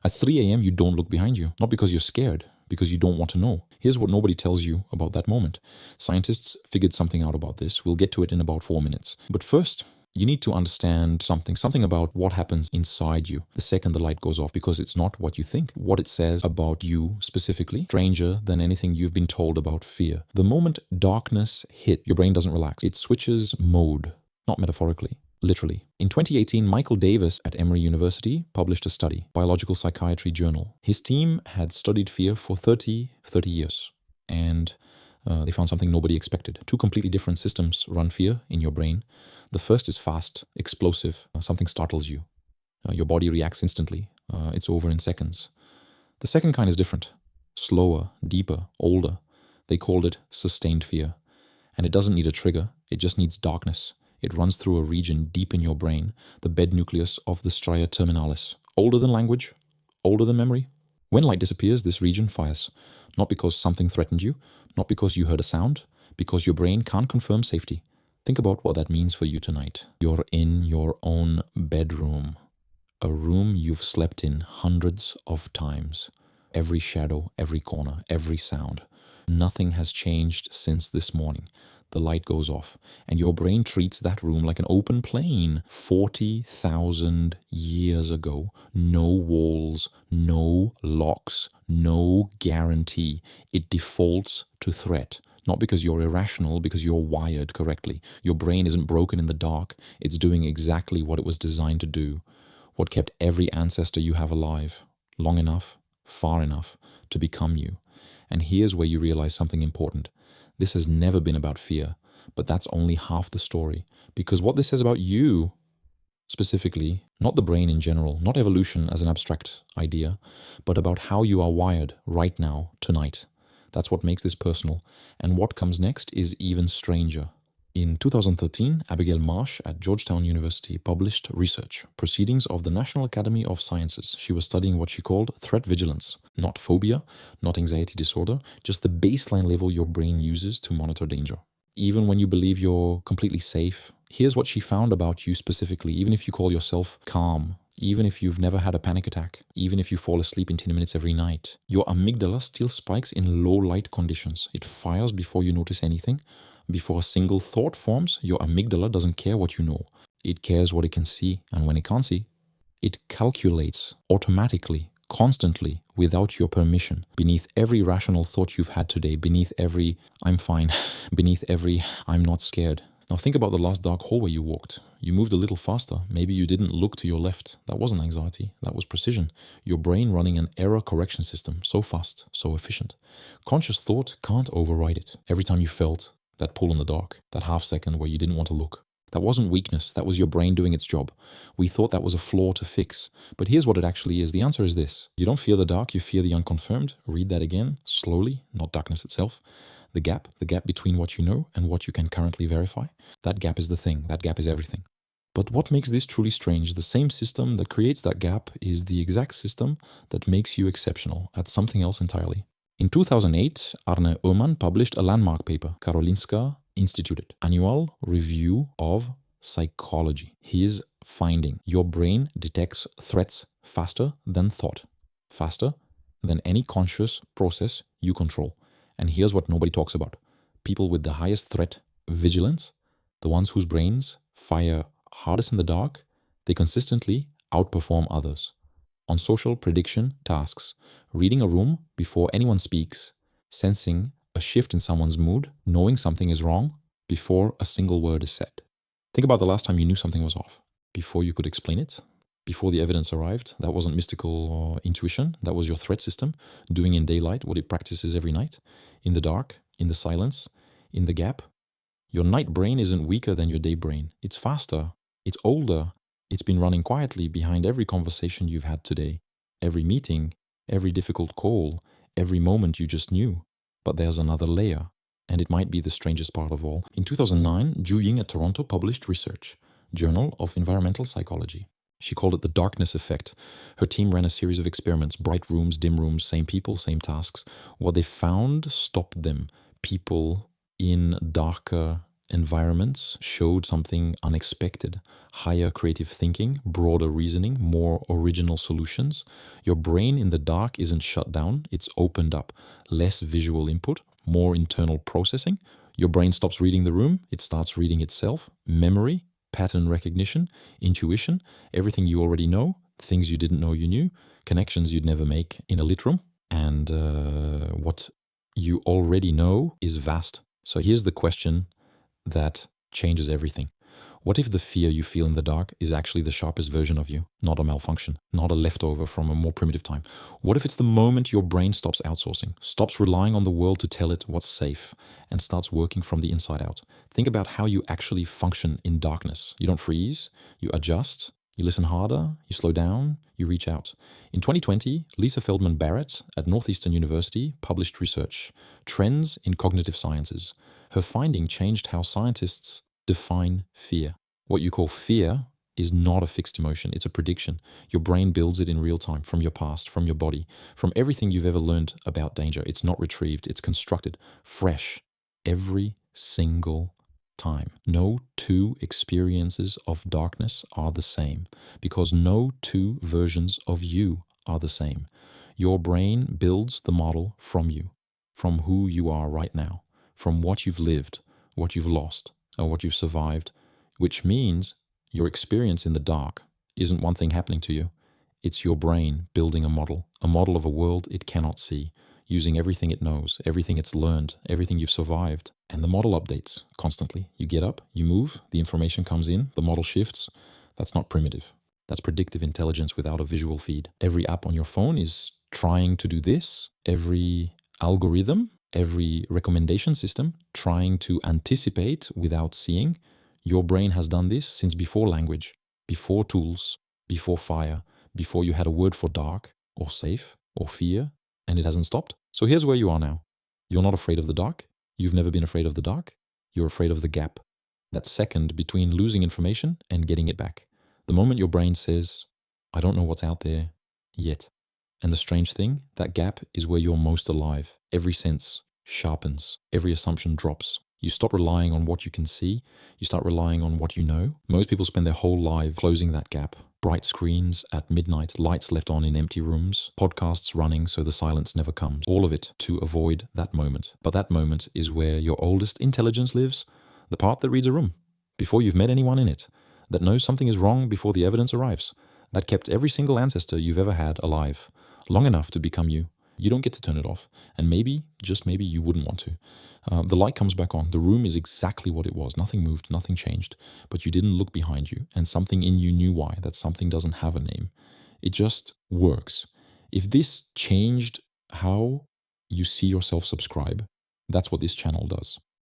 At 3 a.m., you don't look behind you, not because you're scared, because you don't want to know. Here's what nobody tells you about that moment. Scientists figured something out about this. We'll get to it in about 4 minutes. But first, you need to understand something about what happens inside you the second the light goes off, because it's not what you think, what it says about you specifically, stranger than anything you've been told about fear. The moment darkness hit, your brain doesn't relax. It switches mode, not metaphorically. Literally. In 2018, Michael Davis at Emory University published a study, Biological Psychiatry Journal. His team had studied fear for 30 years, and they found something nobody expected. Two completely different systems run fear in your brain. The first is fast, explosive. Something startles you. Your body reacts instantly. It's over in seconds. The second kind is different, slower, deeper, older. They called it sustained fear. And it doesn't need a trigger. It just needs darkness. It runs through a region deep in your brain, the bed nucleus of the stria terminalis. Older than language, older than memory. When light disappears, this region fires. Not because something threatened you, not because you heard a sound, because your brain can't confirm safety. Think about what that means for you tonight. You're in your own bedroom, a room you've slept in hundreds of times. Every shadow, every corner, every sound. Nothing has changed since this morning. The light goes off, and your brain treats that room like an open plain. 40,000 years ago, no walls, no locks, no guarantee. It defaults to threat. Not because you're irrational, because you're wired correctly. Your brain isn't broken in the dark. It's doing exactly what it was designed to do. What kept every ancestor you have alive, long enough, far enough, to become you. And here's where you realize something important. This has never been about fear, but that's only half the story. Because what this says about you, specifically, not the brain in general, not evolution as an abstract idea, but about how you are wired right now, tonight. That's what makes this personal. And what comes next is even stranger. In 2013, Abigail Marsh at Georgetown University published research, Proceedings of the National Academy of Sciences. She was studying what she called threat vigilance, not phobia, not anxiety disorder, just the baseline level your brain uses to monitor danger. Even when you believe you're completely safe, here's what she found about you specifically, even if you call yourself calm, even if you've never had a panic attack, even if you fall asleep in 10 minutes every night. Your amygdala still spikes in low light conditions. It fires before you notice anything. Before a single thought forms, your amygdala doesn't care what you know. It cares what it can see, and when it can't see, it calculates automatically, constantly, without your permission. Beneath every rational thought you've had today, beneath every "I'm fine," beneath every "I'm not scared." Now think about the last dark hallway you walked. You moved a little faster. Maybe you didn't look to your left. That wasn't anxiety. That was precision. Your brain running an error correction system, so fast, so efficient. Conscious thought can't override it. Every time you felt that pull in the dark, that half second where you didn't want to look, that wasn't weakness. That was your brain doing its job. We thought that was a flaw to fix. But here's what it actually is. The answer is this. You don't fear the dark, you fear the unconfirmed. Read that again, slowly, not darkness itself. The gap between what you know and what you can currently verify, that gap is the thing, that gap is everything. But what makes this truly strange, the same system that creates that gap is the exact system that makes you exceptional at something else entirely. In 2008, Arne Öhman published a landmark paper, Karolinska Institutet, Annual Review of Psychology. His finding, your brain detects threats faster than thought, faster than any conscious process you control. And here's what nobody talks about. People with the highest threat vigilance, the ones whose brains fire hardest in the dark, they consistently outperform others. On social prediction tasks, reading a room before anyone speaks, sensing a shift in someone's mood, knowing something is wrong before a single word is said. Think about the last time you knew something was off, before you could explain it, before the evidence arrived. That wasn't mystical or intuition, that was your threat system doing in daylight what it practices every night, in the dark, in the silence, in the gap. Your night brain isn't weaker than your day brain. It's faster, it's older. It's been running quietly behind every conversation you've had today, every meeting, every difficult call, every moment you just knew. But there's another layer, and it might be the strangest part of all. In 2009, Ying at Toronto published research, Journal of Environmental Psychology. She called it the darkness effect. Her team ran a series of experiments, bright rooms, dim rooms, same people, same tasks. What they found stopped them. People in darker environments showed something unexpected, higher creative thinking, broader reasoning, more original solutions. Your brain in the dark isn't shut down, it's opened up. Less visual input, more internal processing. Your brain stops reading the room, it starts reading itself. Memory, pattern recognition, intuition, everything you already know, things you didn't know you knew, connections you'd never make in a lit room. And what you already know is vast. So here's the question that changes everything. What if the fear you feel in the dark is actually the sharpest version of you, not a malfunction, not a leftover from a more primitive time? What if it's the moment your brain stops outsourcing, stops relying on the world to tell it what's safe, and starts working from the inside out? Think about how you actually function in darkness. You don't freeze, you adjust, you listen harder, you slow down, you reach out. In 2020, Lisa Feldman Barrett at Northeastern University published research, Trends in Cognitive Sciences. Her finding changed how scientists define fear. What you call fear is not a fixed emotion, it's a prediction. Your brain builds it in real time from your past, from your body, from everything you've ever learned about danger. It's not retrieved, it's constructed, fresh, every single time. No two experiences of darkness are the same because no two versions of you are the same. Your brain builds the model from you, from who you are right now, from what you've lived, what you've lost, or what you've survived, which means your experience in the dark isn't one thing happening to you. It's your brain building a model of a world it cannot see, using everything it knows, everything it's learned, everything you've survived. And the model updates constantly. You get up, you move, the information comes in, the model shifts. That's not primitive. That's predictive intelligence without a visual feed. Every app on your phone is trying to do this. Every algorithm, every recommendation system trying to anticipate without seeing. Your brain has done this since before language, before tools, before fire, before you had a word for dark or safe or fear, and it hasn't stopped. So here's where you are now. You're not afraid of the dark. You've never been afraid of the dark. You're afraid of the gap, that second between losing information and getting it back. The moment your brain says, I don't know what's out there yet. And the strange thing, that gap is where you're most alive. Every sense sharpens, every assumption drops. You stop relying on what you can see, you start relying on what you know. Most people spend their whole life closing that gap. Bright screens at midnight, lights left on in empty rooms, podcasts running so the silence never comes. All of it to avoid that moment. But that moment is where your oldest intelligence lives, the part that reads a room, before you've met anyone in it, that knows something is wrong before the evidence arrives, that kept every single ancestor you've ever had alive, long enough to become you. You don't get to turn it off. And maybe, just maybe, you wouldn't want to. The light comes back on. The room is exactly what it was. Nothing moved, nothing changed. But you didn't look behind you, and something in you knew why. That something doesn't have a name. It just works. If this changed how you see yourself subscribe, that's what this channel does.